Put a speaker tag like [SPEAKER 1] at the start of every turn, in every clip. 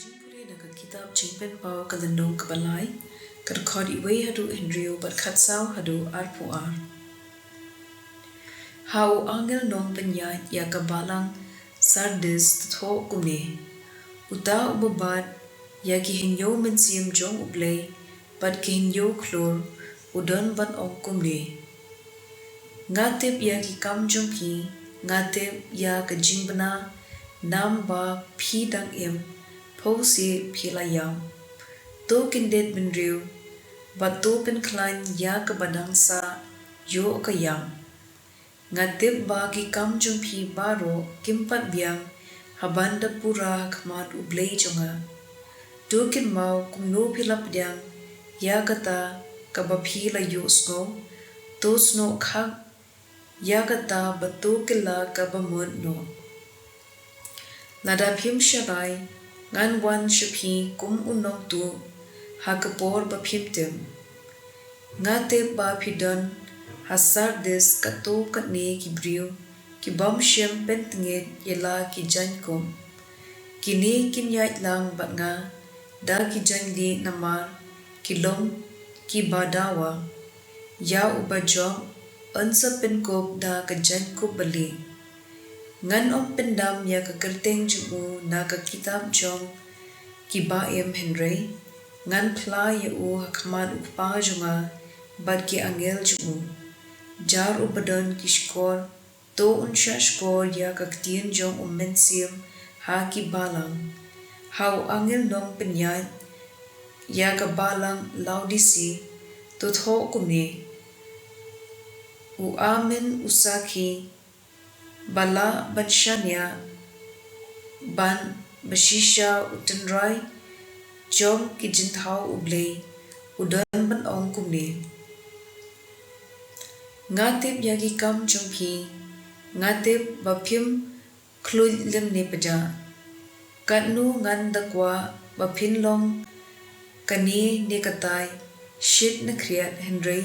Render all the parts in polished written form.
[SPEAKER 1] jingpule na kitab jingpen pau kalendong ka Blei ka record iway hadu Henrio bat khatsau hadu arpu ar. Hau angel nong penyat ya kabalang sardis tutho kumne. Uta ubabat ya ki hinyo mensiam jong Blei bat ki hinyo klor udon bat ong kumne. Ngatip ya ki kam jong ki ngatip ya ka jingbana nam ba phi dang im Pose pilayam. To kindet benriu, but to pen klein ya kabadang sa yo kayam. Ngatip ba ki kam jumpi baro kimpat biang habanda pura kmat Blei jonga. To kin mau kumno pilap diang ya kata kabapi la yo snow. To snow kag ya kata bato kila kabamod no. Lada pim sharai ngan wan shapi kum unong tu hakapor ba phimtem ngate ba phidon hasar des kato katne ki brio ki bam shem pentinget yela ki jankom kini kinyat lang bat nga da ki janli namar ki long ki badawa ya ubajom ansa penkop da ka jankop bali ngan om pendam ya ka kerteng jumu na ka kitab jong ki ba em henry ngan pla ya u hakmat upa junga bad ki angel jumu jar ubadon ki skor to unsha skor ya ka ktien jong mensiam ha ki balang hau angel nong penyat ya ka balang laudisi to tho kumne u amen usaki bala banshanya ban bashisha utenrai jom ki jinthau Blei udan ban ong kumne ngatip yagi kam jompi ngatip bapim klui lem ne paja katnu ngan dakwa bapin long kani ne katai shit na kriat henry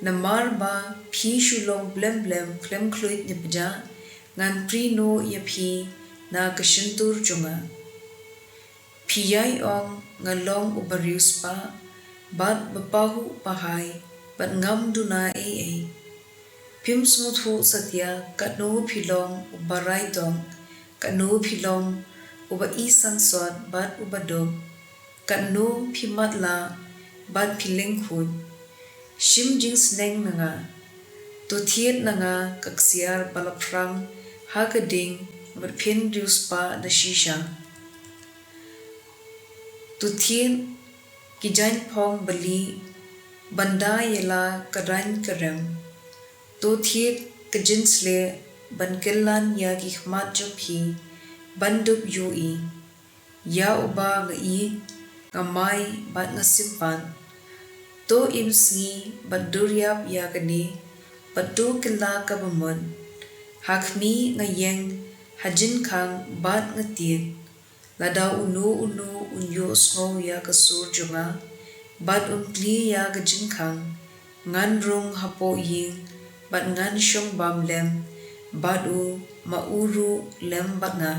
[SPEAKER 1] namar ba phi shulong blem klem klui ne paja ngan prino ya phi na kashintur junga phiyai ong ngalong ubarius pa bat bapahu pahai bat ngam duna e pim smuthu satya katno philong ubarai tong katno philong uba isang sot bat ubadom katno phimatla bat philing khun shim jing sneng nanga to thiet nanga kaksiar balaphrang hakading but pin rius pa da shisha to thien ki jain phong bali banda yela karan karem to thiet kajinsle bankelan ya ki khmat jophi bandup yui ya uba ngai ngamai bat ngasimpan to imsngi baduryap ya kane batu kila kabamon hakmi ngayeng hajin khang bat ngatien ladau unu unyo snow ya kasur junga bat unkli ya gajin khang ngan rung hapo ying bat ngan shong bam lem bat u mauru lem bat nga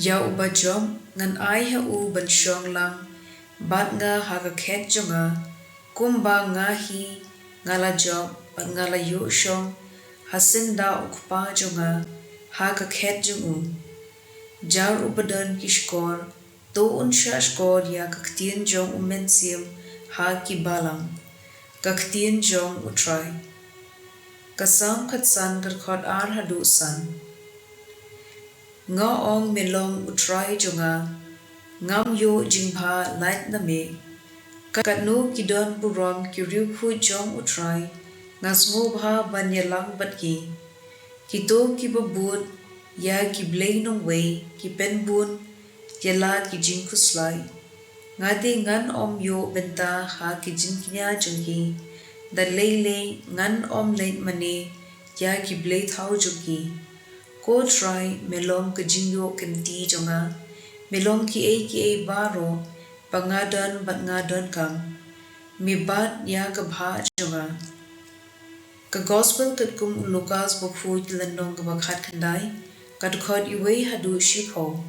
[SPEAKER 1] ya ubajom ngan ai ha u ban shong lang bat nga ha ka khet junga kumba nga hi ngala job bat ngala yu shong hasinda ukpa junga ha ka khet jungu jar upadan ki skor to unsha skor ya ka ktien jong mensiam ha ki balang ka ktien jong utrai kasam khatsan kar khot ar hadu san nga ong melong utrai junga ngam yo jingpha light na me katno kidon burom ki riu khu jong utrai ngasmo bha banyalang batki kito ki babut ya ki Blei nong wei ki penbun yela ki jing khuslai ngade ngan om yo benta ha ki jin knya jungki da leile ngan om leit mane ya ki Blei thau jungki ko try melong ka jing yo kenti jonga melong ki e baro pangadan bat ngadon kam mi bat ya ka bha jonga ka gospel kat kum Lucas bokhu landong ka bakhat khandai kat khot iwei hadu shipho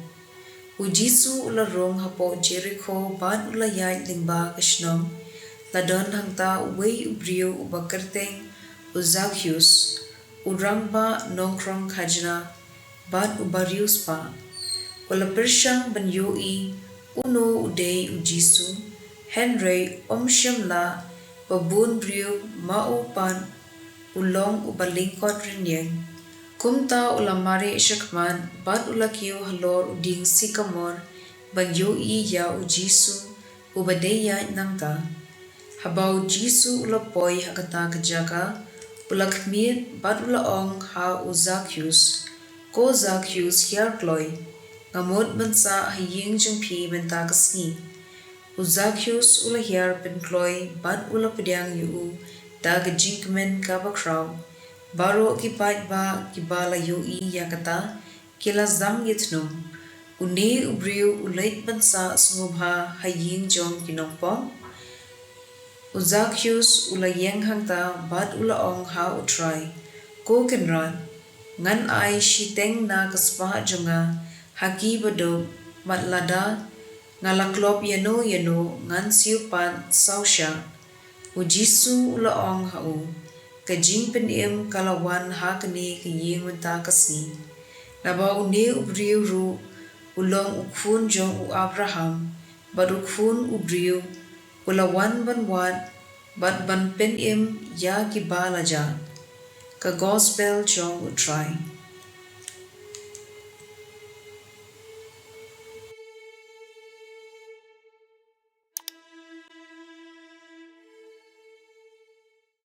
[SPEAKER 1] Ujisu ula rong hapo Jericho ban ula yai lingba kashnong, ladon hangta uwei ubriu ubakerteng Zacchaeus, urangba nongkrong kajna ban ubarius pa. Ula persyang ban yoi uno udei ujisu, Henry omsyam la babun briu maupan ulong ubalingkot rinyeng. Kumta ula mari isyakman ban ula kiyo halor uding sikamor ban yoi ya ujisu ubadeya nangta. Habau jisu ula poi hakata kajaka ula kmit ban ula ong ha Zacchaeus. Ko Zacchaeus hiar kloi ngamot bansa haying jingpi benta kasngi. Zacchaeus ula hiar ben kloi ban ula pedang yu da gajingkmen kabakraw. Baro kipat ba kibala yoi yakata kila zam yitnum. Uni ubriu ulait bansa sumubha haying jong kinongpong. Zacchaeus ula yang hangta bat ula ong ha utray. Ko kenran ngan ai shiteng na kaspa jonga haki bado matlada ngalaklop yano ngan siupan sausya. Ujisu ula ong hau. Kajing penim kalawan hakani kaying wenta kasni. Laba une ubriu ru ulong ukfun jong u Abraham, bad ukfun ubriu ulawan banwad bad ban penim ya kibalaja. Ka gospel jong utray.